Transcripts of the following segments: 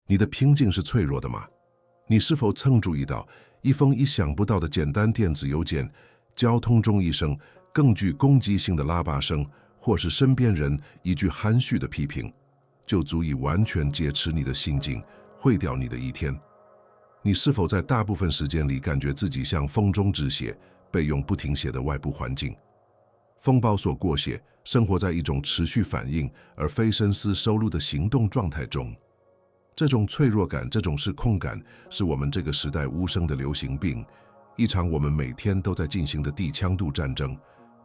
你的平静是脆弱的吗？你是否曾注意到，一封意想不到的简单电子邮件，交通中一声更具攻击性的喇叭声，或是身边人一句含蓄的批评，就足以完全劫持你的心境，毁掉你的一天？你是否在大部分时间里感觉自己像风中之血，被永不停歇的外部环境风暴所裹挟，生活在一种持续反应而非深思熟虑的行动状态中？这种脆弱感，这种失控感，是我们这个时代无声的流行病，一场我们每天都在进行的低强度战争，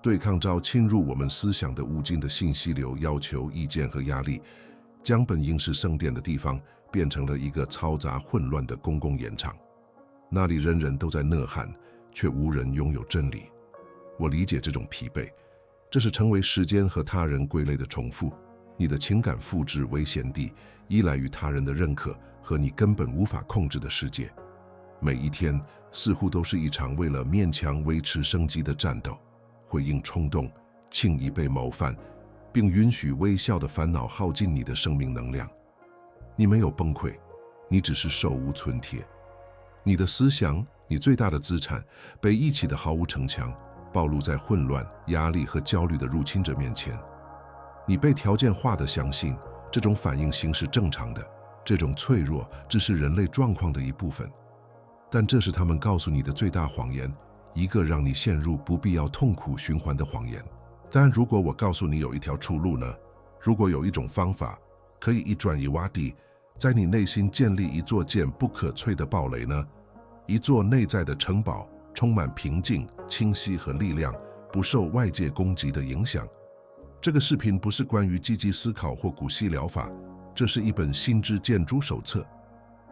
对抗着侵入我们思想的无尽的信息流，要求、意见和压力，将本应是圣殿的地方变成了一个嘈杂混乱的公共演场，那里人人都在呐喊，却无人拥有真理。我理解这种疲惫，这是成为时间和他人归类的重复。你的情感复制危险地依赖于他人的认可和你根本无法控制的世界。每一天似乎都是一场为了勉强维持生机的战斗，回应冲动，轻易被谋犯，并允许微笑的烦恼耗尽你的生命能量。你没有崩溃，你只是手无寸铁。你的思想，你最大的资产，被遗弃的毫无城墙，暴露在混乱、压力和焦虑的入侵者面前。你被条件化地相信这种反应性是正常的，这种脆弱只是人类状况的一部分。但这是他们告诉你的最大谎言，一个让你陷入不必要痛苦循环的谎言。但如果我告诉你有一条出路呢？如果有一种方法可以一砖一瓦地在你内心建立一座坚不可摧的堡垒呢？一座内在的城堡，充满平静、清晰和力量，不受外界攻击的影响。这个视频不是关于积极思考或古希疗法，这是一本心智建筑手册。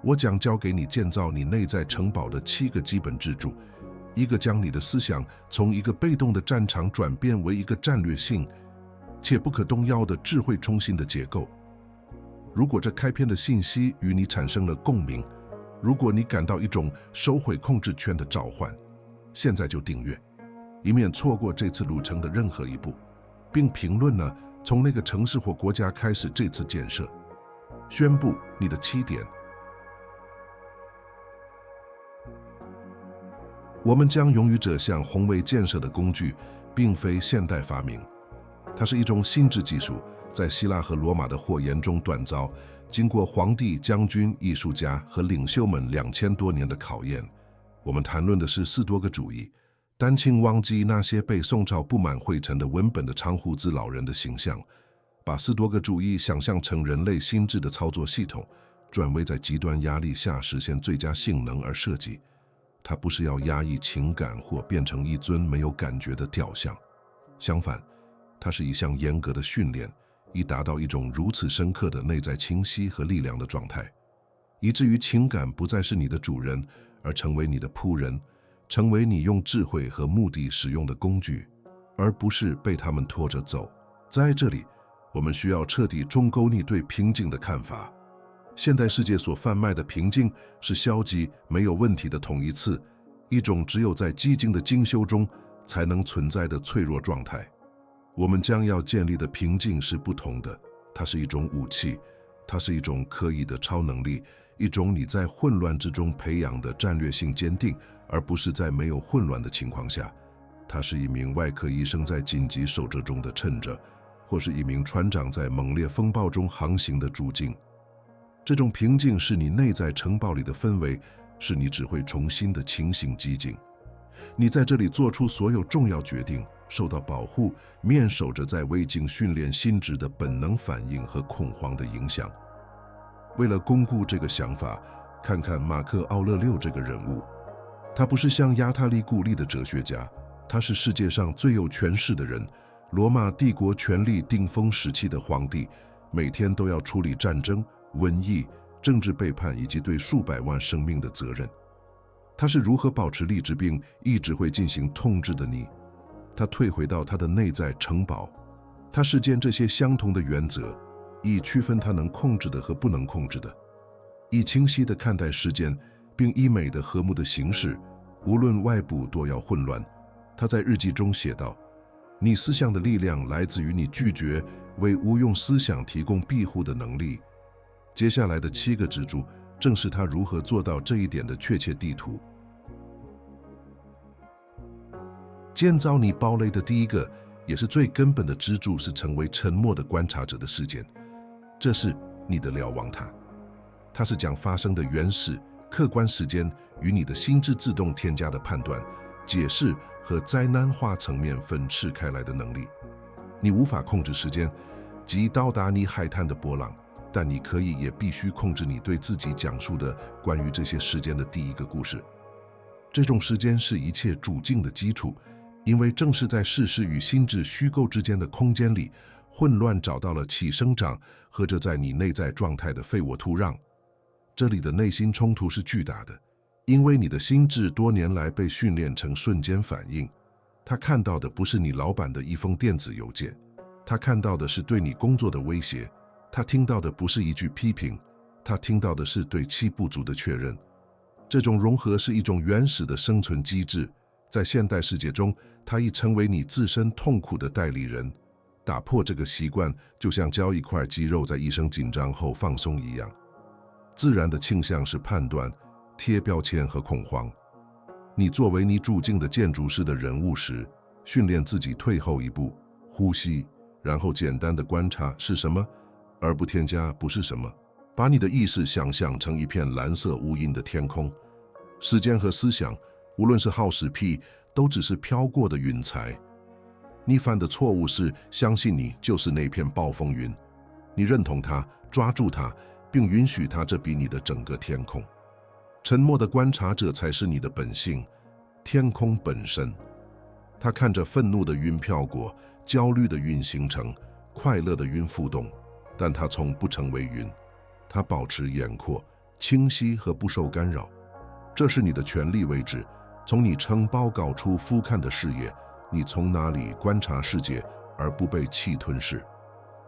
我将教给你建造你内在城堡的7个基本支柱，一个将你的思想从一个被动的战场转变为一个战略性且不可动摇的智慧中心的结构。如果这开篇的信息与你产生了共鸣，如果你感到一种收回控制权的召唤，现在就订阅，以免错过这次路程的任何一步，并评论呢，从那个城市或国家开始这次建设。宣布你的起点。我们将勇于这项宏伟建设的工具，并非现代发明，它是一种心智技术，在希腊和罗马的火焰中锻造，经过皇帝、将军、艺术家和领袖们2000多年的考验。我们谈论的是斯多葛主义，但请忘记那些被宋朝布满灰尘的文本的长胡子老人的形象，把斯多葛主义想象成人类心智的操作系统，专为在极端压力下实现最佳性能而设计。它不是要压抑情感或变成一尊没有感觉的雕像，相反，它是一项严格的训练，以达到一种如此深刻的内在清晰和力量的状态，以至于情感不再是你的主人，而成为你的仆人，成为你用智慧和目的使用的工具，而不是被他们拖着走。在这里，我们需要彻底中勾你对平静的看法。现代世界所贩卖的平静是消极、没有问题的同义词，一种只有在激进的精修中才能存在的脆弱状态。我们将要建立的平静是不同的，它是一种武器，它是一种刻意的超能力，一种你在混乱之中培养的战略性坚定，而不是在没有混乱的情况下。它是一名外科医生在紧急守则中的趁着，或是一名船长在猛烈风暴中航行的主境。这种平静是你内在城堡里的氛围，是你只会重新的清醒激进。你在这里做出所有重要决定，受到保护，面守着在未经训练心智的本能反应和恐慌的影响。为了巩固这个想法，看看马克·奥勒留这个人物。他不是像亚塔利古利的哲学家，他是世界上最有权势的人，罗马帝国权力顶峰时期的皇帝，每天都要处理战争、瘟疫、政治背叛以及对数百万生命的责任。他是如何保持理智并一直会进行统治的你？他退回到他的内在城堡，他实践这些相同的原则，以区分他能控制的和不能控制的，以清晰地看待事件，并以美的和睦的形式，无论外部多要混乱。他在日记中写道：你思想的力量来自于你拒绝为无用思想提供庇护的能力。接下来的7个支柱正是他如何做到这一点的确切地图。建造你堡垒的第一个，也是最根本的支柱是成为沉默的观察者的事件。这是你的瞭望塔，它是将发生的原始、客观时间与你的心智自动添加的判断、解释和灾难化层面分斥开来的能力。你无法控制时间及到达你海滩的波浪，但你可以也必须控制你对自己讲述的关于这些时间的第一个故事。这种时间是一切主境的基础，因为正是在事实与心智虚构之间的空间里，混乱找到了其生长和这在你内在状态的废我土壤。这里的内心冲突是巨大的，因为你的心智多年来被训练成瞬间反应。他看到的不是你老板的一封电子邮件，他看到的是对你工作的威胁。他听到的不是一句批评，他听到的是对其不足的确认。这种融合是一种原始的生存机制，在现代世界中，它已成为你自身痛苦的代理人。打破这个习惯，就像教一块肌肉在医生紧张后放松一样。自然的倾向是判断、贴标签和恐慌。你作为你主境的建筑师的人物时，训练自己退后一步，呼吸，然后简单的观察是什么，而不添加不是什么。把你的意识想象成一片蓝色无垠的天空，时间和思想，无论是好是屁，都只是飘过的云彩。你犯的错误是相信你就是那片暴风云，你认同它，抓住它，并允许它这比你的整个天空。沉默的观察者才是你的本性，天空本身。他看着愤怒的云飘过，焦虑的云形成，快乐的云浮动，但它从不成为云。它保持眼阔、清晰和不受干扰。这是你的权力位置，从你城堡高处俯瞰的视野，你从哪里观察世界而不被气吞噬。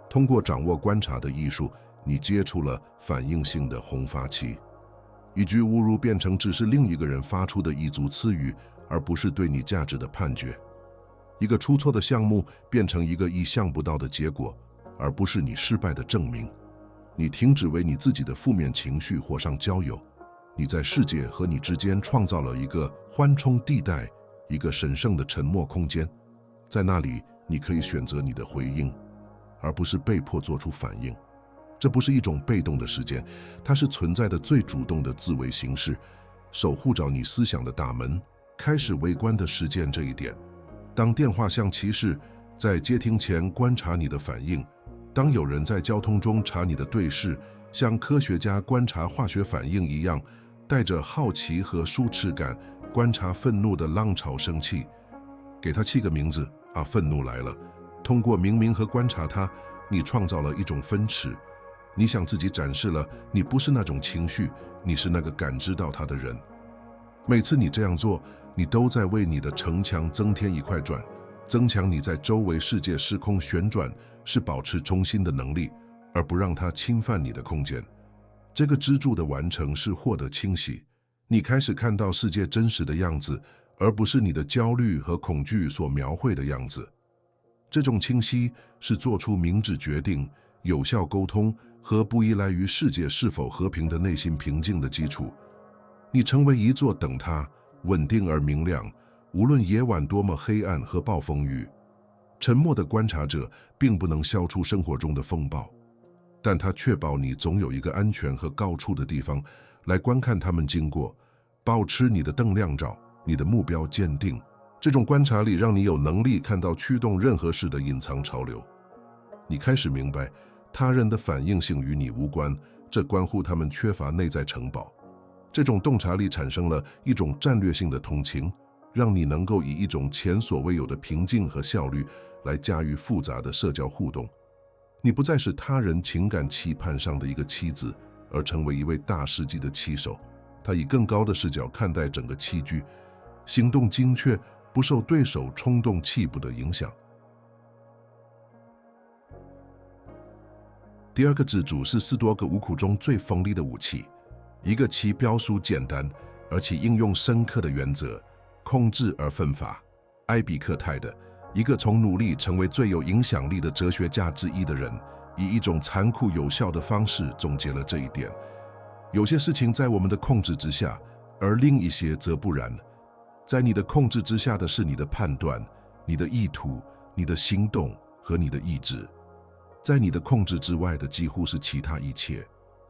通过掌握观察的艺术，你接触了反应性的轰发器。一句侮辱变成只是另一个人发出的一组词语，而不是对你价值的判决。一个出错的项目变成一个意想不到的结果，而不是你失败的证明。你停止为你自己的负面情绪火上浇油，你在世界和你之间创造了一个缓冲地带，一个神圣的沉默空间。在那里，你可以选择你的回应，而不是被迫做出反应。这不是一种被动的时间，它是存在的最主动的自为形式，守护着你思想的大门，开始围观的实践这一点。当电话响起时，在接听前观察你的反应；当有人在交通中查你的对视，像科学家观察化学反应一样，带着好奇和舒适感观察愤怒的浪潮升起。给它起个名字啊，愤怒来了。通过明明和观察它，你创造了一种分尺。你向自己展示了你不是那种情绪，你是那个感知到它的人。每次你这样做，你都在为你的城墙增添一块砖，增强你在周围世界时空旋转，是保持中心的能力，而不让它侵犯你的空间。这个支柱的完成是获得清晰，你开始看到世界真实的样子，而不是你的焦虑和恐惧所描绘的样子。这种清晰是做出明智决定、有效沟通和不依赖于世界是否和平的内心平静的基础。你成为一座灯塔，稳定而明亮，无论夜晚多么黑暗和暴风雨。沉默的观察者并不能消除生活中的风暴，但它确保你总有一个安全和高处的地方来观看它们经过，保持你的灯亮照，你的目标坚定。这种观察力让你有能力看到驱动任何事的隐藏潮流。你开始明白，他人的反应性与你无关，这关乎他们缺乏内在城堡。这种洞察力产生了一种战略性的同情，让你能够以一种前所未有的平静和效率来驾驭复杂的社交互动。你不再是他人情感棋盘上的一个棋子，而成为一位大师级的棋手。他以更高的视角看待整个棋局，行动精确，不受对手冲动气步的影响。第二个支柱是40多个武库中最锋利的武器，一个其标书简单而且应用深刻的原则：控制而分法。埃比克泰的一个从努力成为最有影响力的哲学家之一的人，以一种残酷有效的方式总结了这一点。有些事情在我们的控制之下，而另一些则不然。在你的控制之下的是你的判断、你的意图、你的行动和你的意志。在你的控制之外的几乎是其他一切，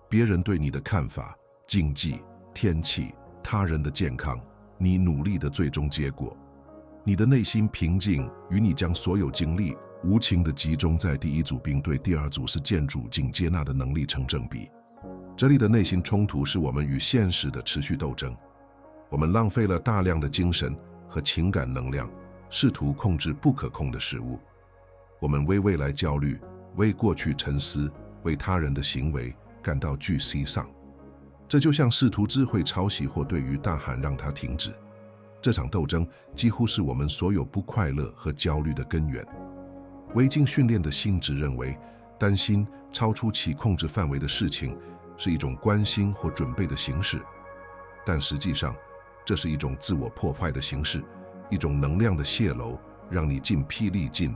别人对你的看法、经济、天气、他人的健康，你努力的最终结果。你的内心平静与你将所有精力无情地集中在第一组并对第二组是建筑并接纳的能力成正比。这里的内心冲突是我们与现实的持续斗争。我们浪费了大量的精神和情感能量，试图控制不可控的事物。我们为未来焦虑，为过去沉思，为他人的行为感到沮丧。这就像试图智慧抄袭或对于大喊让它停止。这场斗争几乎是我们所有不快乐和焦虑的根源。未经训练的心智认为，担心超出其控制范围的事情是一种关心或准备的形式，但实际上，这是一种自我破坏的形式，一种能量的泄漏，让你筋疲力尽，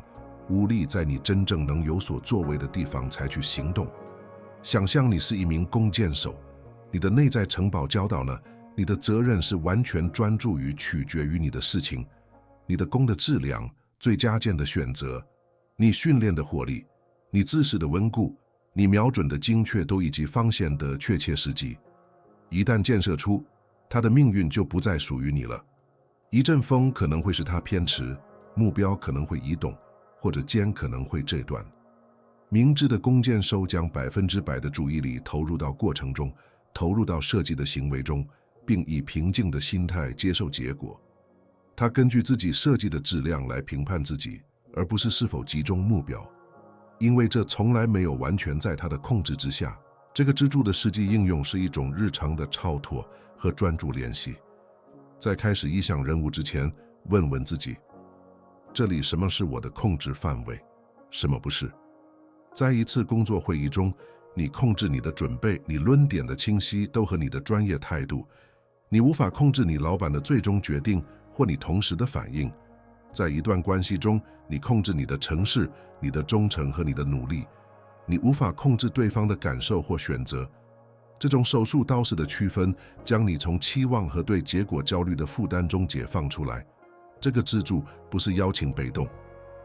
无力在你真正能有所作为的地方采取行动。想象你是一名弓箭手，你的内在城堡教导呢，你的责任是完全专注于取决于你的事情，你的弓的质量、最佳箭的选择、你训练的火力、你姿势的稳固、你瞄准的精确度以及方向的确切时机。一旦箭射出，他的命运就不再属于你了。一阵风可能会使他偏迟，目标可能会移动，或者箭可能会折断。明智的弓箭手将100%的注意力投入到过程中，投入到设计的行为中，并以平静的心态接受结果。他根据自己设计的质量来评判自己，而不是是否击中目标，因为这从来没有完全在他的控制之下。这个支柱的实际应用是一种日常的超脱和专注练习。在开始意想任务之前，问问自己：这里什么是我的控制范围，什么不是？在一次工作会议中，你控制你的准备，你论点的清晰都和你的专业态度。你无法控制你老板的最终决定或你同事的反应。在一段关系中，你控制你的诚实、你的忠诚和你的努力。你无法控制对方的感受或选择。这种手术刀式的区分将你从期望和对结果焦虑的负担中解放出来。这个支柱不是邀请被动，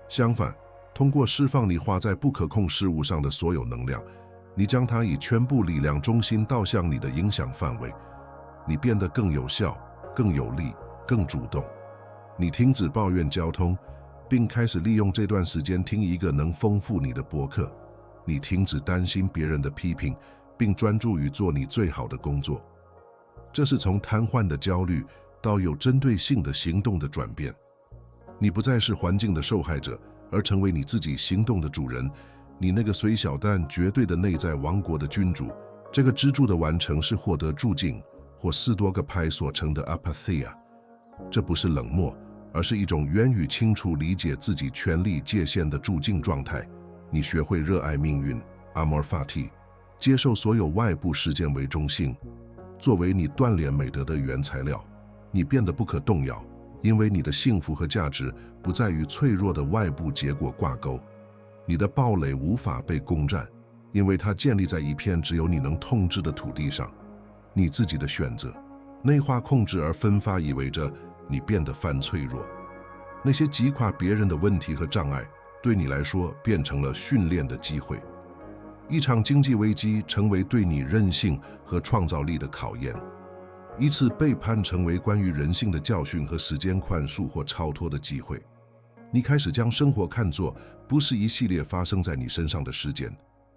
相反，通过释放你花在不可控事物上的所有能量，你将它以全部力量中心导向你的影响范围。你变得更有效、更有力、更主动。你停止抱怨交通，并开始利用这段时间听一个能丰富你的播客。你停止担心别人的批评，并专注于做你最好的工作。这是从瘫痪的焦虑到有针对性的行动的转变。你不再是环境的受害者，而成为你自己行动的主人。你那个虽小但绝对的内在王国的君主。这个支柱的完成是获得助境或4多个派所成的 apatheia。这不是冷漠，而是一种源于清楚理解自己权力界限的助境状态。你学会热爱命运 amor fati， 接受所有外部事件为中性，作为你锻炼美德的原材料。你变得不可动摇，因为你的幸福和价值不在于脆弱的外部结果挂钩。你的堡垒无法被攻占，因为它建立在一片只有你能统治的土地上。你自己的选择，内化控制而分发，意味着你变得泛脆弱。那些击垮别人的问题和障碍，对你来说变成了训练的机会。一场经济危机成为对你韧性和创造力的考验。一次背叛成为关于人性的教训和时间宽恕或超脱的机会。你开始将生活看作不是一系列发生在你身上的事件，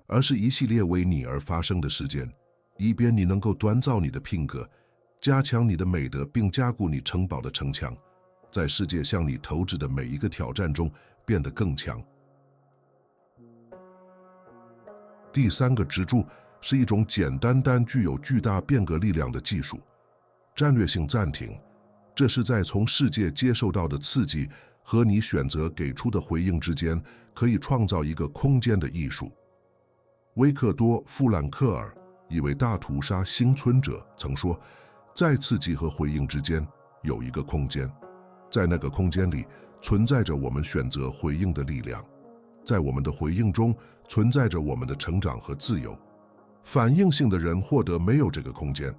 而是一系列为你而发生的事件，以便你能够锻造你的品格，加强你的美德，并加固你城堡的城墙，在世界向你投掷的每一个挑战中变得更强。第3个支柱是一种简单但具有巨大变革力量的技术——战略性暂停。这是在从世界接受到的刺激和你选择给出的回应之间，可以创造一个空间的艺术。维克多·富兰克尔，一位大屠杀幸存者，曾说，在刺激和回应之间有一个空间，在那个空间里存在着我们选择回应的力量。在我们的回应中存在着我们的成长和自由。反应性的人获得没有这个空间，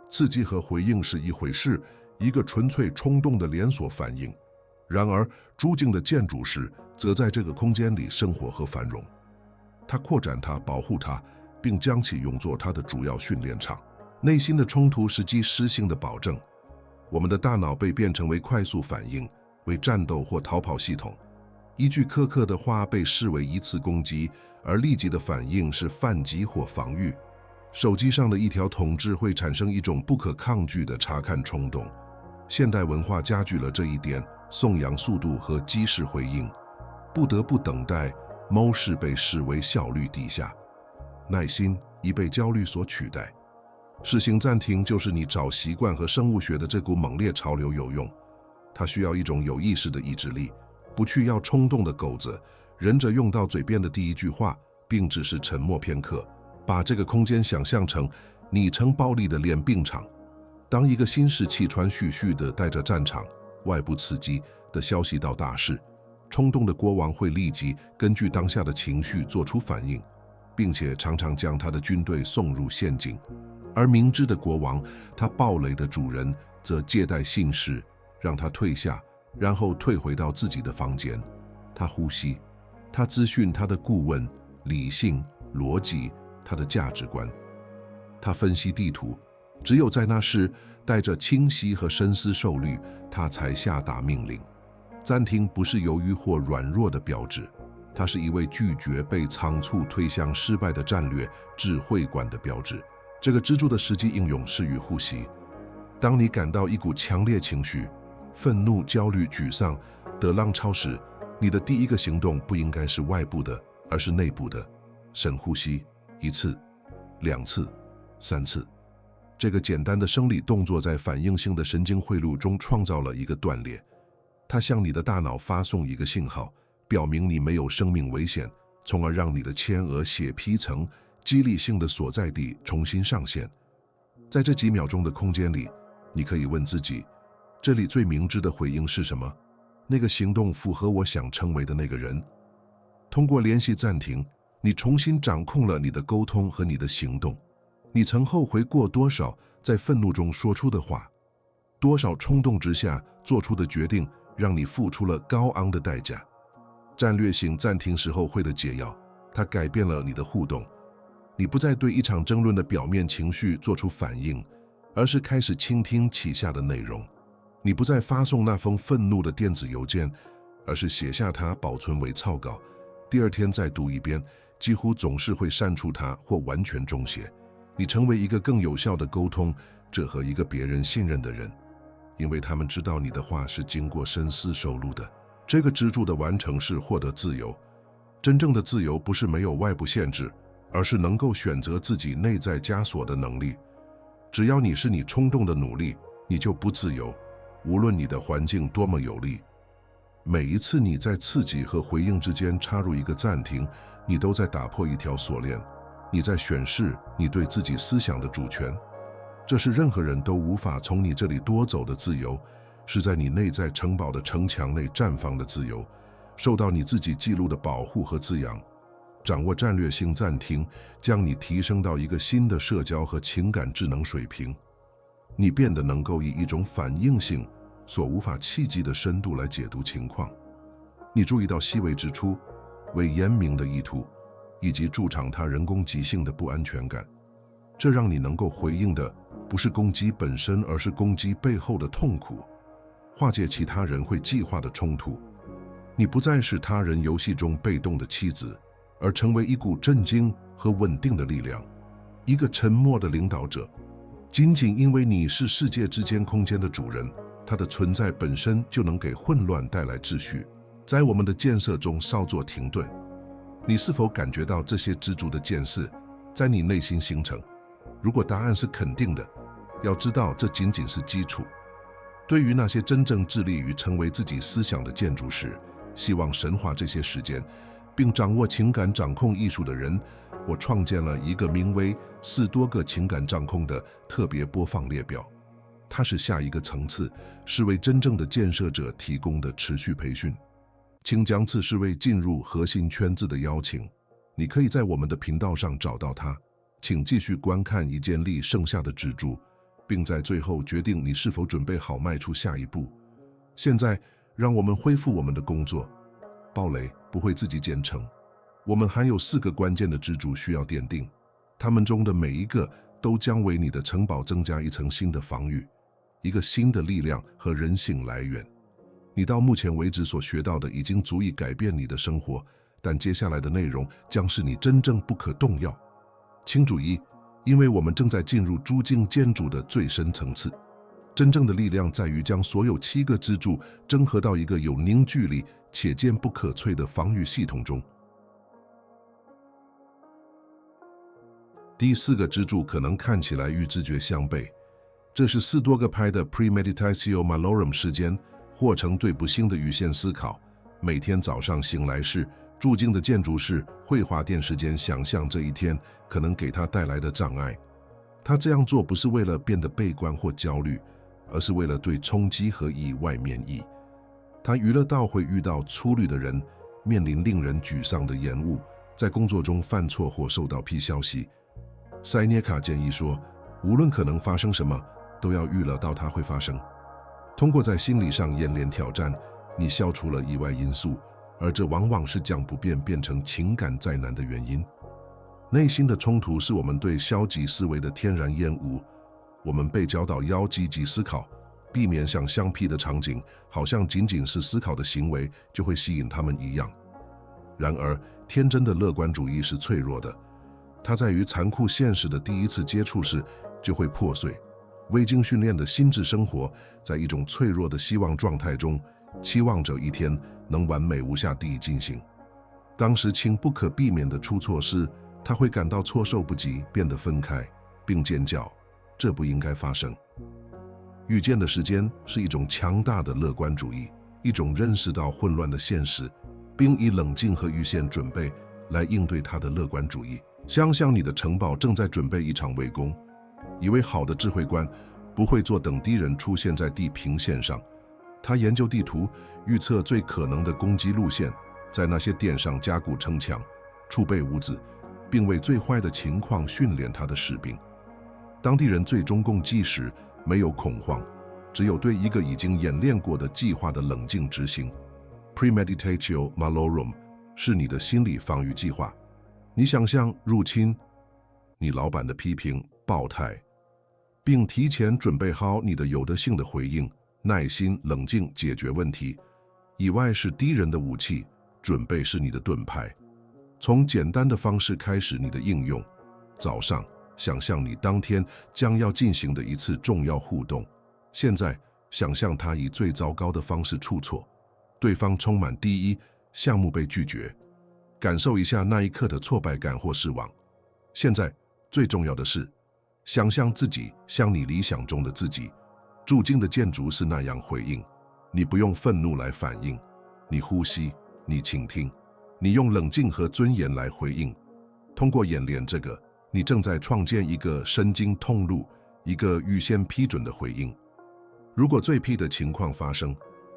刺激和回应是一回事，一个纯粹冲动的连锁反应。然而，朱静的建筑师则在这个空间里生活和繁荣。他扩展它，保护它，并将其用作他的主要训练场。内心的冲突是基实性的保证。我们的大脑被变成为快速反应，为战斗或逃跑系统。一句苛刻的话被视为一次攻击，而立即的反应是反击或防御。手机上的一条通知会产生一种不可抗拒的查看冲动。现代文化加剧了这一点，颂扬速度和即时回应，不得不等待，谋事被视为效率低下。耐心已被焦虑所取代。适性暂停就是你找习惯和生物学的这股猛烈潮流有用，它需要一种有意识的意志力，不去要冲动的狗子，忍着用到嘴边的第一句话，并只是沉默片刻。把这个空间想象成拟成暴力的练兵场。当一个新士气喘吁吁地带着战场外部刺激的消息到大市，冲动的国王会立即根据当下的情绪做出反应，并且常常将他的军队送入陷阱。而明智的国王，他暴雷的主人，则借贷信使，让他退下，然后退回到自己的房间。他呼吸，他咨询他的顾问，理性、逻辑，他的价值观。他分析地图，只有在那时带着清晰和深思熟虑，他才下达命令。暂停不是犹豫或软弱的标志，它是一位拒绝被仓促推向失败的战略智慧观的标志。这个支柱的实际应用是与呼吸。当你感到一股强烈情绪，愤怒、焦虑、沮丧的浪潮时，你的第一个行动不应该是外部的，而是内部的。深呼吸，1次、2次、3次。这个简单的生理动作在反应性的神经回路中创造了一个断裂，它向你的大脑发送一个信号，表明你没有生命危险，从而让你的前额血皮层激励性的所在地重新上线。在这几秒钟的空间里，你可以问自己，这里最明智的回应是什么？那个行动符合我想成为的那个人？通过联系暂停，你重新掌控了你的沟通和你的行动。你曾后悔过多少在愤怒中说出的话？多少冲动之下做出的决定让你付出了高昂的代价？战略性暂停时候会的解药，它改变了你的互动。你不再对一场争论的表面情绪做出反应，而是开始倾听旗下的内容。你不再发送那封愤怒的电子邮件，而是写下它，保存为草稿，第二天再读一遍，几乎总是会删除它或完全终写。你成为一个更有效的沟通者和一个别人信任的人，因为他们知道你的话是经过深思熟虑的。这个支柱的完成是获得自由。真正的自由不是没有外部限制，而是能够选择自己内在枷锁的能力。只要你是你冲动的努力，你就不自由，无论你的环境多么有利。每一次你在刺激和回应之间插入一个暂停，你都在打破一条锁链，你在宣示你对自己思想的主权。这是任何人都无法从你这里夺走的自由，是在你内在城堡的城墙内绽放的自由，受到你自己记录的保护和滋养。掌握战略性暂停，将你提升到一个新的社交和情感智能水平。你变得能够以一种反应性所无法企及的深度来解读情况。你注意到细微之处，为严明的意图，以及驻场他人攻击性的不安全感。这让你能够回应的不是攻击本身，而是攻击背后的痛苦，化解其他人会计划的冲突。你不再是他人游戏中被动的棋子，而成为一股镇静和稳定的力量，一个沉默的领导者。仅仅因为你是世界之间空间的主人，它的存在本身就能给混乱带来秩序。在我们的建设中稍作停顿，你是否感觉到这些支柱的建设在你内心形成？如果答案是肯定的，要知道这仅仅是基础。对于那些真正致力于成为自己思想的建筑师，希望神化这些时间，并掌握情感掌控艺术的人，我创建了一个名为4多个情感掌控的特别播放列表。它是下一个层次，是为真正的建设者提供的持续培训。请将此视为进入核心圈子的邀请。你可以在我们的频道上找到它。请继续观看一件力剩下的支柱，并在最后决定你是否准备好迈出下一步。现在，让我们恢复我们的工作。堡垒不会自己建成，我们还有4个关键的支柱需要奠定，它们中的每一个都将为你的城堡增加一层新的防御，一个新的力量和人性来源。你到目前为止所学到的已经足以改变你的生活，但接下来的内容将是你真正不可动摇。请注意，因为我们正在进入诸境建筑的最深层次，真正的力量在于将所有7个支柱整合到一个有凝聚力且坚不可摧的防御系统中。第4个支柱可能看起来与知觉相悖，这是斯多噶派的 Premeditatio Malorum 时间或成对不幸的预先思考。每天早上醒来时，住进的建筑师会花点时间想象这一天可能给他带来的障碍。他这样做不是为了变得悲观或焦虑，而是为了对冲击和意外免疫。他预料到会遇到粗略的人，面临令人沮丧的延误，在工作中犯错或受到批消息。塞涅卡建议说，无论可能发生什么，都要预料到它会发生。通过在心理上演练挑战，你消除了意外因素，而这往往是将不便变成情感灾难的原因。内心的冲突是我们对消极思维的天然厌恶，我们被教导要积极思考，避免像相屁的场景，好像仅仅是思考的行为就会吸引他们一样。然而，天真的乐观主义是脆弱的，它在与残酷现实的第一次接触时就会破碎。未经训练的心智生活在一种脆弱的希望状态中，期望着一天能完美无瑕地进行。当时情不可避免地出错时，他会感到措手不及，变得分开，并尖叫，这不应该发生。预见的时间是一种强大的乐观主义，一种认识到混乱的现实，并以冷静和预先准备来应对它的乐观主义。想象你的城堡正在准备一场围攻。一位好的指挥官不会坐等敌人出现在地平线上，他研究地图，预测最可能的攻击路线，在那些点上加固城墙，储备物资，并为最坏的情况训练他的士兵。当地人最终攻击时，没有恐慌，只有对一个已经演练过的计划的冷静执行。Premeditatio Malorum 是你的心理防御计划。你想象入侵，你老板的批评、暴态，并提前准备好你的有的性的回应，耐心、冷静解决问题。以外是敌人的武器，准备是你的盾牌。从简单的方式开始你的应用。早上，想象你当天将要进行的一次重要互动。现在，想象他以最糟糕的方式出错，对方充满敌意，项目被拒绝。感受一下那一刻的挫败感或失望。现在，最重要的是，想象自己像你理想中的自己，住进的建筑是那样回应。你不用愤怒来反应，你呼吸，你倾听，你用冷静和尊严来回应。通过演练这个，你正在创建一个神经通路，一个预先批准的回应。如果最屁的情况发生，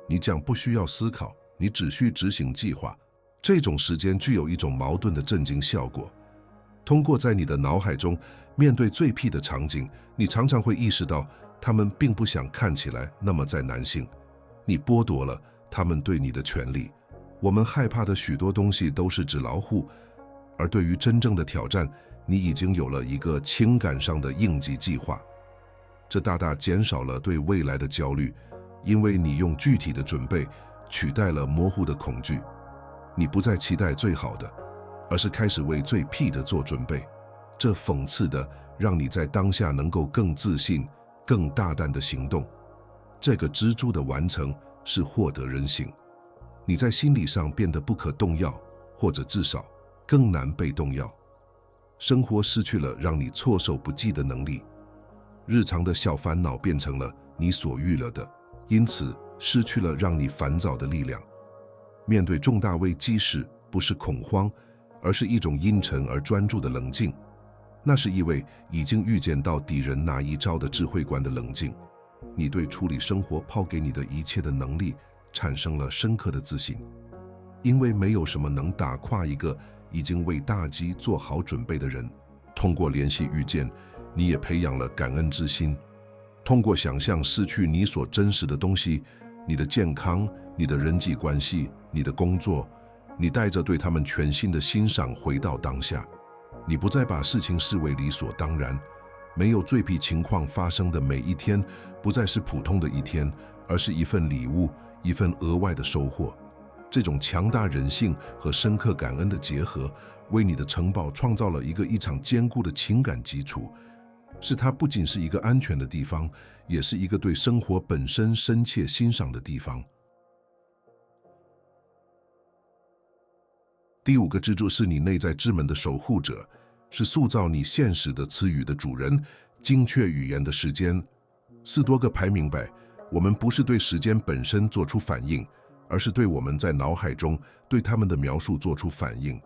你将不需要思考，你只需执行计划。这种时间具有一种矛盾的震惊效果。通过在你的脑海中面对最屁的场景，你常常会意识到他们并不想看起来那么灾难性。你剥夺了他们对你的权利。我们害怕的许多东西都是纸老虎，而对于真正的挑战，你已经有了一个情感上的应急计划。这大大减少了对未来的焦虑，因为你用具体的准备取代了模糊的恐惧。你不再期待最好的，而是开始为最屁的做准备。这讽刺的让你在当下能够更自信、更大胆的行动。这个支柱的完成是获得人性。你在心理上变得不可动摇，或者至少更难被动摇。生活失去了让你措手不及的能力，日常的小烦恼变成了你所预料的，因此失去了让你烦躁的力量。面对重大危机时，不是恐慌，而是一种阴沉而专注的冷静。那是一位已经预见到敌人哪一招的指挥官的冷静。你对处理生活抛给你的一切的能力产生了深刻的自信，因为没有什么能打垮一个已经为大击做好准备的人。通过联系遇见，你也培养了感恩之心。通过想象失去你所珍视的东西，你的健康、你的人际关系、你的工作，你带着对他们全新的欣赏回到当下。你不再把事情视为理所当然，没有最弊情况发生的每一天，不再是普通的一天，而是一份礼物，一份额外的收获。这种强大人性和深刻感恩的结合，为你的城堡创造了一场坚固的情感基础，使它不仅是一个安全的地方，也是一个对生活本身深切欣赏的地方。第5个支柱是你内在之门的守护者，是塑造你现实的词语的主人，精确语言的时间。斯多葛排明白，我们不是对时间本身做出反应，而是对我们在脑海中对他们的描述做出反应。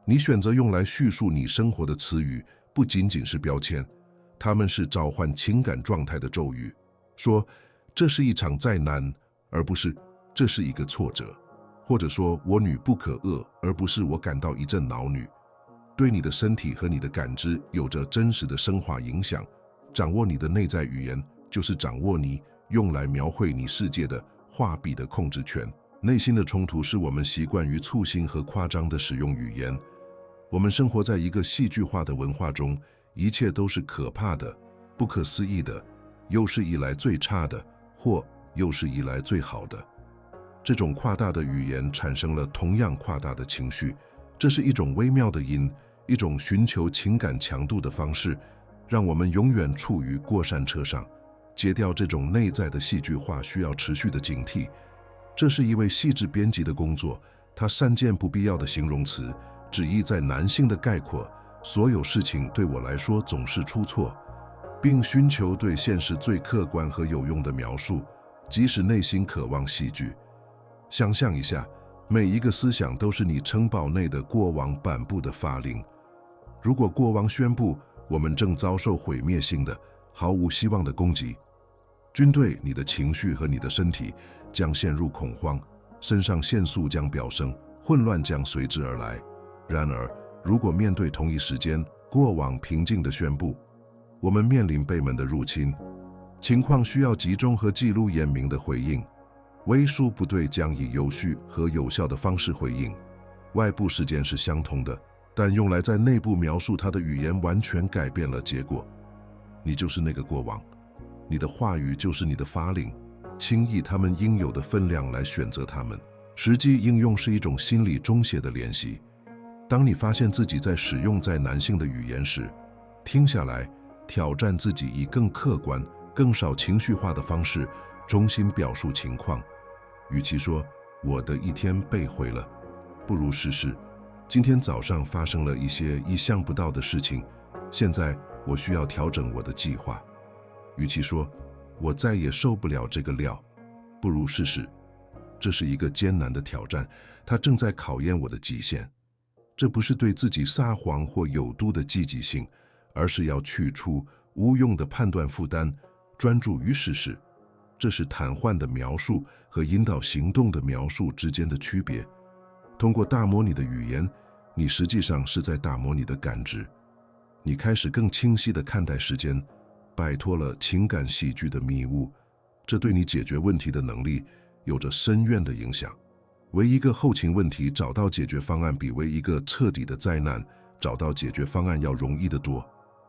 你选择用来叙述你生活的词语，不仅仅是标签，它们是召唤情感状态的咒语。说，这是一场灾难，而不是这是一个挫折。或者说，我女不可遏，而不是我感到一阵恼女。对你的身体和你的感知有着真实的生化影响。掌握你的内在语言，就是掌握你用来描绘你世界的画笔的控制权。内心的冲突是我们习惯于粗心和夸张地使用语言。我们生活在一个戏剧化的文化中，一切都是可怕的、不可思议的，有史以来最差的，或有史以来最好的。这种夸大的语言产生了同样夸大的情绪，这是一种微妙的因，一种寻求情感强度的方式，让我们永远处于过山车上。戒掉这种内在的戏剧化需要持续的警惕。这是一位细致编辑的工作，他删减不必要的形容词，只意在男性的概括，所有事情对我来说总是出错，并寻求对现实最客观和有用的描述，即使内心渴望戏剧。想象一下，每一个思想都是你城堡内的国王颁布的法令。如果国王宣布我们正遭受毁灭性的、毫无希望的攻击，军队、你的情绪和你的身体将陷入恐慌，肾上腺素将飙升，混乱将随之而来。然而，如果面对同一时间，国王平静地宣布，我们面临北门的入侵，情况需要集中和记录严明的回应。为数部队将以有序和有效的方式回应。外部事件是相同的，但用来在内部描述它的语言完全改变了结果。你就是那个国王，你的话语就是你的法令，轻易他们应有的分量来选择他们。实际应用是一种心理中写的练习。当你发现自己在使用在男性的语言时，停下来，挑战自己以更客观、更少情绪化的方式中心表述情况。与其说我的一天被毁了，不如试试今天早上发生了一些意想不到的事情，现在我需要调整我的计划。与其说我再也受不了这个料，不如试试这是一个艰难的挑战，它正在考验我的极限。这不是对自己撒谎或有毒的积极性，而是要去除无用的判断负担，专注于事实。这是瘫痪的描述和引导行动的描述之间的区别。通过打磨你的语言，你实际上是在打磨你的感知。你开始更清晰地看待时间，摆脱了情感戏剧的迷雾，这对你解决问题的能力有着深远的影响。为一个后勤问题找到解决方案，比为一个彻底的灾难找到解决方案要容易得多。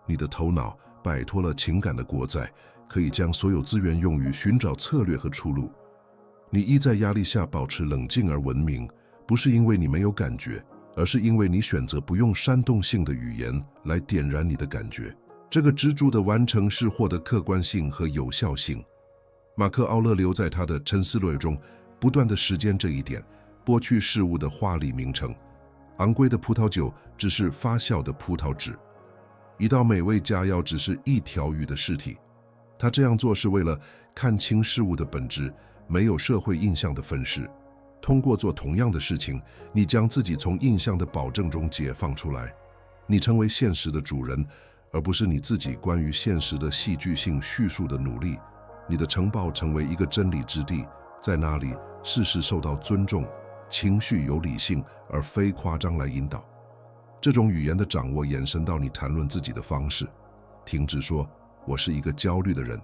你的头脑摆脱了情感的国债，可以将所有资源用于寻找策略和出路。你一在压力下保持冷静而文明，不是因为你没有感觉，而是因为你选择不用煽动性的语言来点燃你的感觉。这个支柱的完成是获得客观性和有效性。马克·奥勒留在他的《沉思录》中不断地实践这一点，剥去事物的华丽名称。昂贵的葡萄酒只是发酵的葡萄汁，一道美味佳肴只是一条鱼的尸体。他这样做是为了看清事物的本质，没有社会印象的分饰。通过做同样的事情，你将自己从印象的保证中解放出来。你成为现实的主人，而不是你自己关于现实的戏剧性叙述的努力。你的城堡成为一个真理之地，在那里事事受到尊重，情绪由理性而非夸张来引导。这种语言的掌握延伸到你谈论自己的方式，停止说我是一个焦虑的人，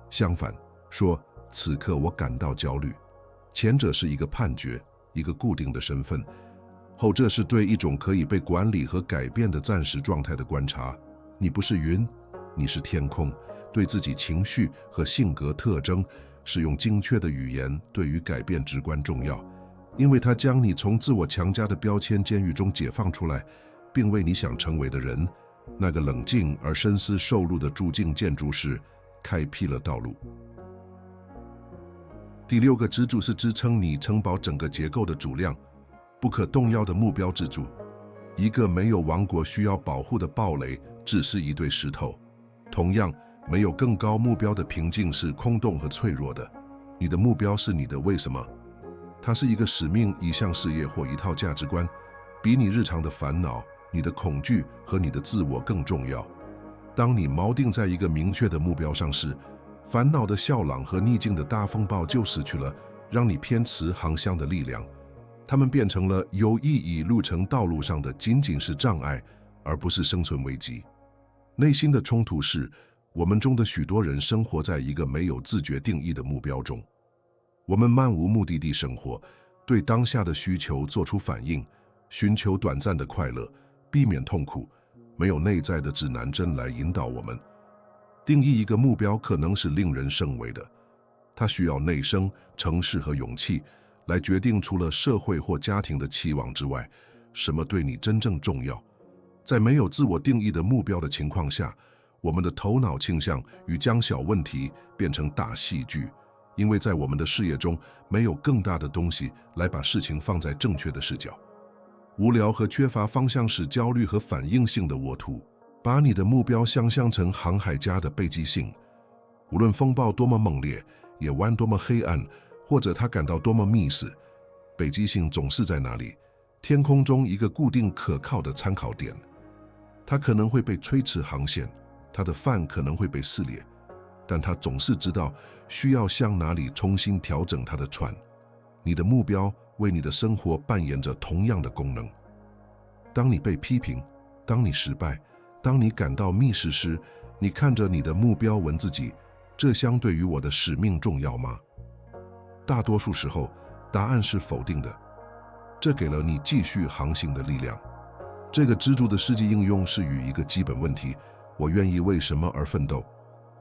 相反说此刻我感到焦虑。前者是一个判决，一个固定的身份，后者是对一种可以被管理和改变的暂时状态的观察。你不是云，你是天空。对自己情绪和性格特征使用精确的语言对于改变至关重要，因为它将你从自我强加的标签监狱中解放出来，并为你想成为的人，那个冷静而深思熟虑的筑境建筑师开辟了道路。第6个支柱是支撑你城堡整个结构的主梁，不可动摇的目标支柱。一个没有王国需要保护的堡垒只是一堆石头，同样没有更高目标的平静是空洞和脆弱的。你的目标是你的为什么，它是一个使命、一项事业或一套价值观，比你日常的烦恼、你的恐惧和你的自我更重要。当你锚定在一个明确的目标上时，烦恼的笑朗和逆境的大风暴就失去了让你偏辞航向的力量，它们变成了有意义路程道路上的仅仅是障碍，而不是生存危机。内心的冲突是，我们中的许多人生活在一个没有自觉定义的目标中。我们漫无目的地生活，对当下的需求做出反应，寻求短暂的快乐，避免痛苦，没有内在的指南针来引导我们。定义一个目标可能是令人生畏的，它需要内生、诚实和勇气来决定除了社会或家庭的期望之外，什么对你真正重要。在没有自我定义的目标的情况下，我们的头脑倾向于将小问题变成大戏剧，因为在我们的视野中没有更大的东西来把事情放在正确的视角。无聊和缺乏方向使焦虑和反应性的沃土，把你的目标想象成航海家的背脊性。无论风暴多么猛烈，野湾多么黑暗，或者它感到多么密实，北极星总是在那里，天空中一个固定可靠的参考点。它可能会被吹驰航线，它的帆可能会被撕裂，但它总是知道需要向哪里重新调整它的船。你的目标为你的生活扮演着同样的功能。当你被批评，当你失败，当你感到迷失时，你看着你的目标问自己，这相对于我的使命重要吗？大多数时候，答案是否定的。这给了你继续航行的力量。这个支柱的实际应用是与一个基本问题：我愿意为什么而奋斗。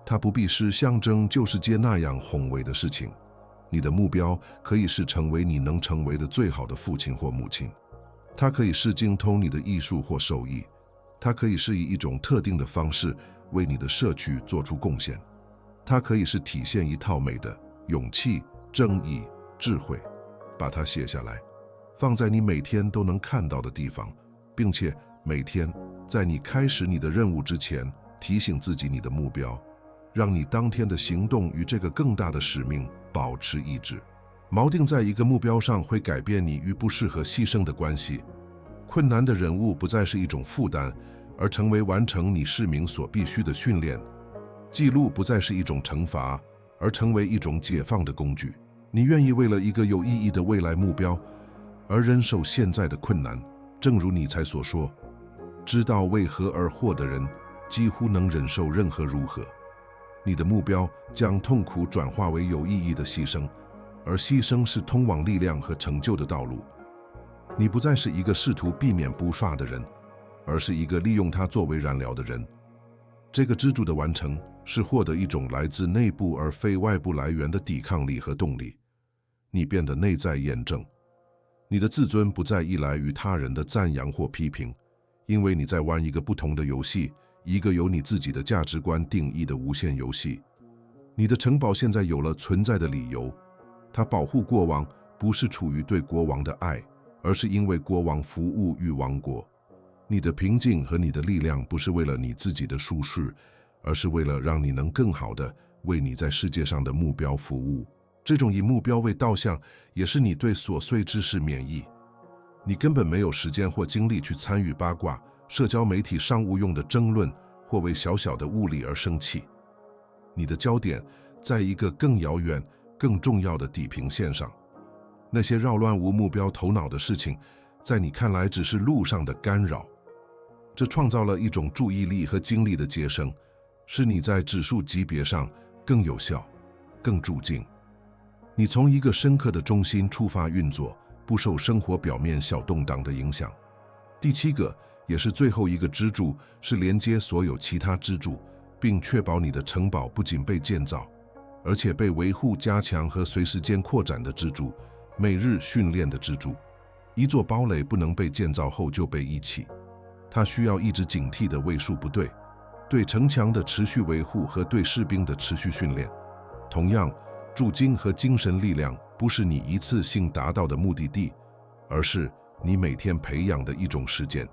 它不必是象征就是接那样宏伟的事情。你的目标可以是成为你能成为的最好的父亲或母亲，它可以是精通你的艺术或手艺，它可以是以一种特定的方式为你的社区做出贡献，它可以是体现一套美的勇气、正义、智慧。把它写下来，放在你每天都能看到的地方，并且每天在你开始你的任务之前提醒自己你的目标，让你当天的行动与这个更大的使命保持一致。锚定在一个目标上会改变你与不适合牺牲的关系。困难的人物不再是一种负担，而成为完成你使命所必须的训练。记录不再是一种惩罚，而成为一种解放的工具。你愿意为了一个有意义的未来目标而忍受现在的困难，正如尼采所说，知道为何而活的人几乎能忍受任何如何。你的目标将痛苦转化为有意义的牺牲，而牺牲是通往力量和成就的道路。你不再是一个试图避免不刷的人，而是一个利用它作为燃料的人。这个支柱的完成是获得一种来自内部而非外部来源的抵抗力和动力。你变得内在验证，你的自尊不再依赖于他人的赞扬或批评，因为你在玩一个不同的游戏，一个由你自己的价值观定义的无限游戏。你的城堡现在有了存在的理由，它保护国王不是出于对国王的爱，而是因为国王服务于王国。你的平静和你的力量不是为了你自己的舒适，而是为了让你能更好地为你在世界上的目标服务。这种以目标为导向，也是你对琐碎之事免疫。你根本没有时间或精力去参与八卦、社交媒体商务用的争论，或为小小的物理而生气。你的焦点在一个更遥远、更重要的地平线上。那些扰乱无目标头脑的事情，在你看来只是路上的干扰。这创造了一种注意力和精力的节省，使你在指数级别上更有效、更注静。你从一个深刻的中心出发运作，不受生活表面小动荡的影响。第7个，也是最后一个支柱，是连接所有其他支柱，并确保你的城堡不仅被建造，而且被维护、加强和随时间扩展的支柱，每日训练的支柱。一座堡垒不能被建造后就被遗弃，它需要一直警惕的位数不对，对城墙的持续维护和对士兵的持续训练。同样，驻精和精神力量不是你一次性达到的目的地，而是你每天培养的一种实践。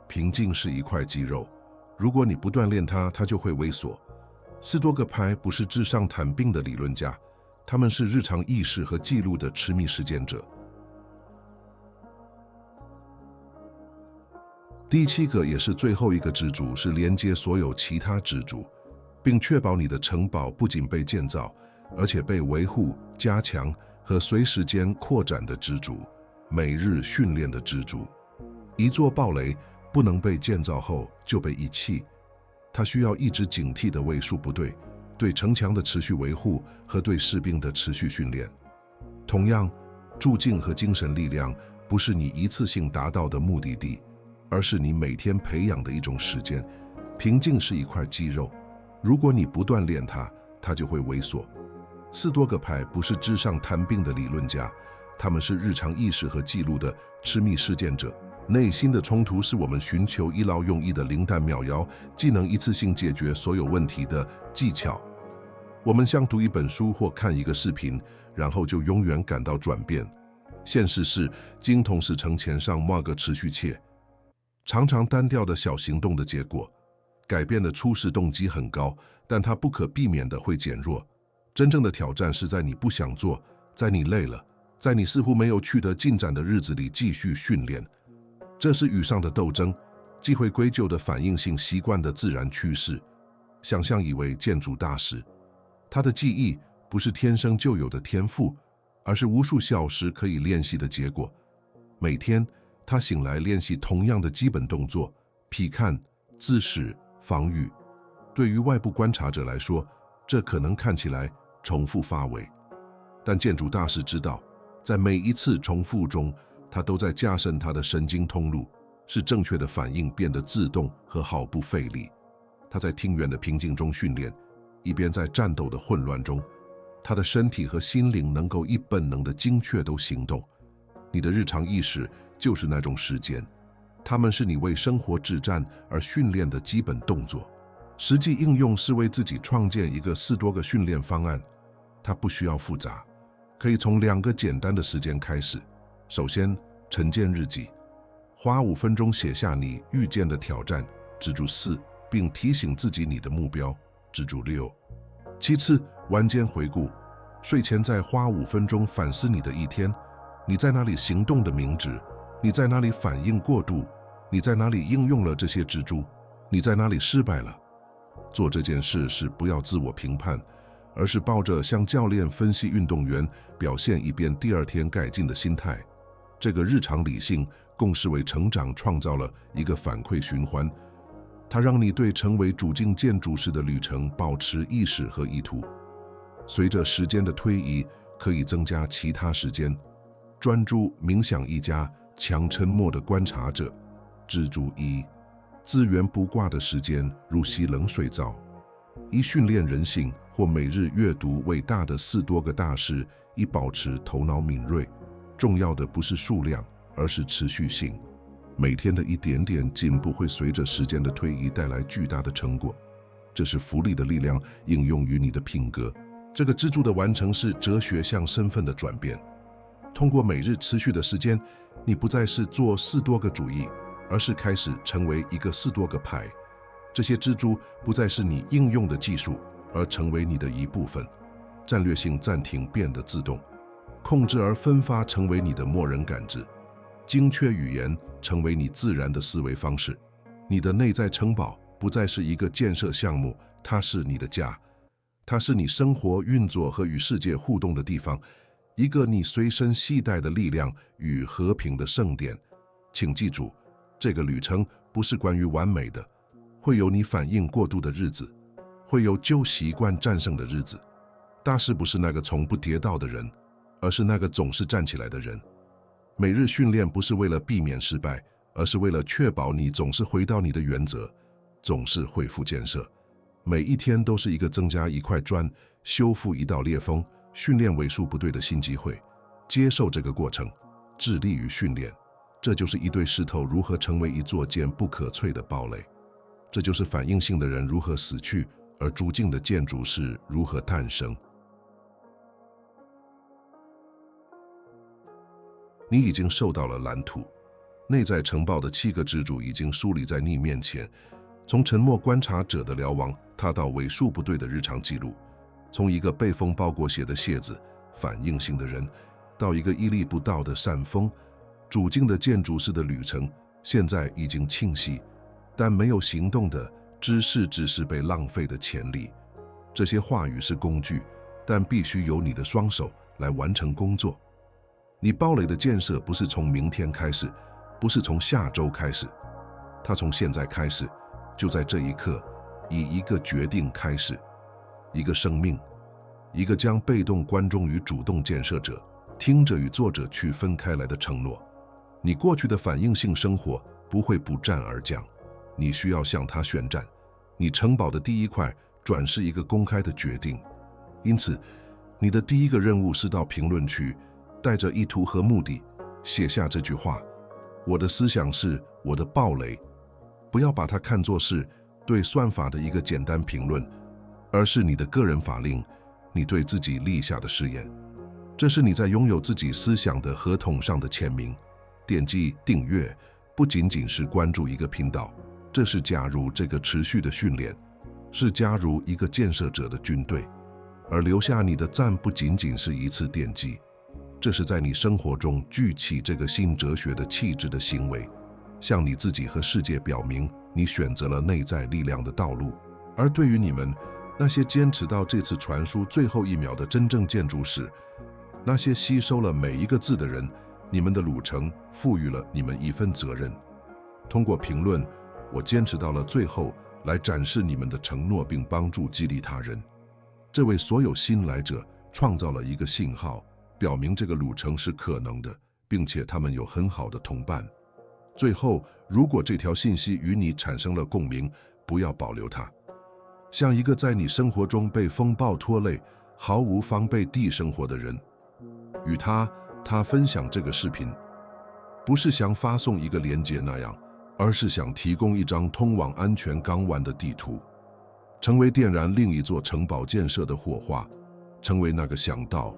平静是一块肌肉，如果你不锻炼它，它就会萎缩。斯多葛派不是纸上谈兵的理论家，他们是日常意识和记录的痴迷实践者。第7个也是最后一个支柱，是连接所有其他支柱，并确保你的城堡不仅被建造，而且被维护、加强和随时间扩展的支柱，每日训练的支柱。一座堡垒不能被建造后就被遗弃，它需要一直警惕的位数不对，对城墙的持续维护和对士兵的持续训练。同样，驻静和精神力量不是你一次性达到的目的地，而是你每天培养的一种实践。平静是一块肌肉，如果你不锻炼它，它就会萎缩。斯多葛派不是纸上谈兵的理论家，他们是日常意识和记录的痴迷实践者。内心的冲突是我们寻求一劳永逸的灵丹妙药，既能一次性解决所有问题的技巧。我们像读一本书或看一个视频，然后就永远感到转变。现实是，精通是成千上万个持续且常常单调的小行动的结果。改变的初始动机很高，但它不可避免的会减弱。真正的挑战是在你不想做，在你累了，在你似乎没有取得进展的日子里继续训练。这是与上的斗争，既会归咎的反应性习惯的自然趋势。想象一位建筑大师，他的记忆不是天生就有的天赋，而是无数小时可以练习的结果。每天，他醒来练习同样的基本动作，劈看、姿势、防御。对于外部观察者来说，这可能看起来重复乏味，但建筑大师知道，在每一次重复中，他都在加深他的神经通路，使正确的反应变得自动和毫不费力。他在庭园的平静中训练，一边在战斗的混乱中，他的身体和心灵能够以本能的精确都行动。你的日常意识就是那种时间，它们是你为生活之战而训练的基本动作。实际应用是为自己创建一个4多个训练方案，它不需要复杂，可以从2个简单的时间开始。首先，晨间日记，花5分钟写下你遇见的挑战，支柱4，并提醒自己你的目标，支柱6。其次，晚间回顾，睡前再花5分钟反思你的一天，你在哪里行动的明智，你在哪里反应过度，你在哪里应用了这些支柱，你在哪里失败了。做这件事是不要自我评判，而是抱着像教练分析运动员表现以便第2天改进的心态。这个日常理性共识为成长创造了一个反馈循环，它让你对成为主境建筑师的旅程保持意识和意图。随着时间的推移，可以增加其他时间，专注冥想一家强沉默的观察者，支柱1，资源不挂的时间，如洗冷水澡，以训练人性，或每日阅读伟大的4多个大师，以保持头脑敏锐。重要的不是数量，而是持续性。每天的一点点进步会随着时间的推移带来巨大的成果。这是福利的力量应用于你的品格。这个支柱的完成是哲学向身份的转变。通过每日持续的时间，你不再是做4多个主义，而是开始成为一个4多个派。这些支柱不再是你应用的技术，而成为你的一部分。战略性暂停变得自动，控制而分发成为你的默认感知，精确语言成为你自然的思维方式。你的内在城堡不再是一个建设项目，它是你的家，它是你生活、运作和与世界互动的地方，一个你随身携带的力量与和平的圣殿。请记住，这个旅程不是关于完美的，会有你反应过度的日子，会有旧习惯战胜的日子。大师不是那个从不跌倒的人，而是那个总是站起来的人。每日训练不是为了避免失败，而是为了确保你总是回到你的原则，总是恢复建设。每一天都是一个增加一块砖、修复一道裂缝、训练为数不对的新机会。接受这个过程，致力于训练，这就是一堆石头如何成为一座坚不可摧的堡垒。这就是反应性的人如何死去，而逐静的建筑师如何诞生。你已经受到了蓝图，内在城堡的7个支柱已经梳理在你面前。从沉默观察者的瞭望，踏到为数不对的日常记录；从一个被风包裹血的蝎子，反应性的人，到一个屹立不倒的扇风。主境的建筑师的旅程现在已经清晰，但没有行动的知识只是被浪费的潜力。这些话语是工具，但必须由你的双手来完成工作。你堡垒的建设不是从明天开始，不是从下周开始，它从现在开始，就在这一刻，以一个决定开始，一个生命，一个将被动观众与主动建设者、听者与作者区分开来的承诺。你过去的反应性生活不会不战而降，你需要向它宣战。你城堡的第一块转是一个公开的决定，因此，你的第一个任务是到评论区，带着意图和目的，写下这句话：我的思想是我的堡垒。不要把它看作是对算法的一个简单评论，而是你的个人法令，你对自己立下的誓言。这是你在拥有自己思想的合同上的签名。点击订阅不仅仅是关注一个频道，这是加入这个持续的训练，是加入一个建设者的军队。而留下你的赞不仅仅是一次点击，这是在你生活中聚起这个新哲学的气质的行为，向你自己和世界表明你选择了内在力量的道路。而对于你们那些坚持到这次传输最后一秒的真正建筑师，那些吸收了每一个字的人，你们的路程赋予了你们一份责任。通过评论，我坚持到了最后，来展示你们的承诺并帮助激励他人。这为所有新来者创造了一个信号，表明这个路程是可能的，并且他们有很好的同伴。最后，如果这条信息与你产生了共鸣，不要保留它。像一个在你生活中被风暴拖累、毫无防备地生活的人，与他分享这个视频，不是想发送一个连结那样，而是想提供一张通往安全港湾的地图，成为点燃另一座城堡建设的火花，成为那个想到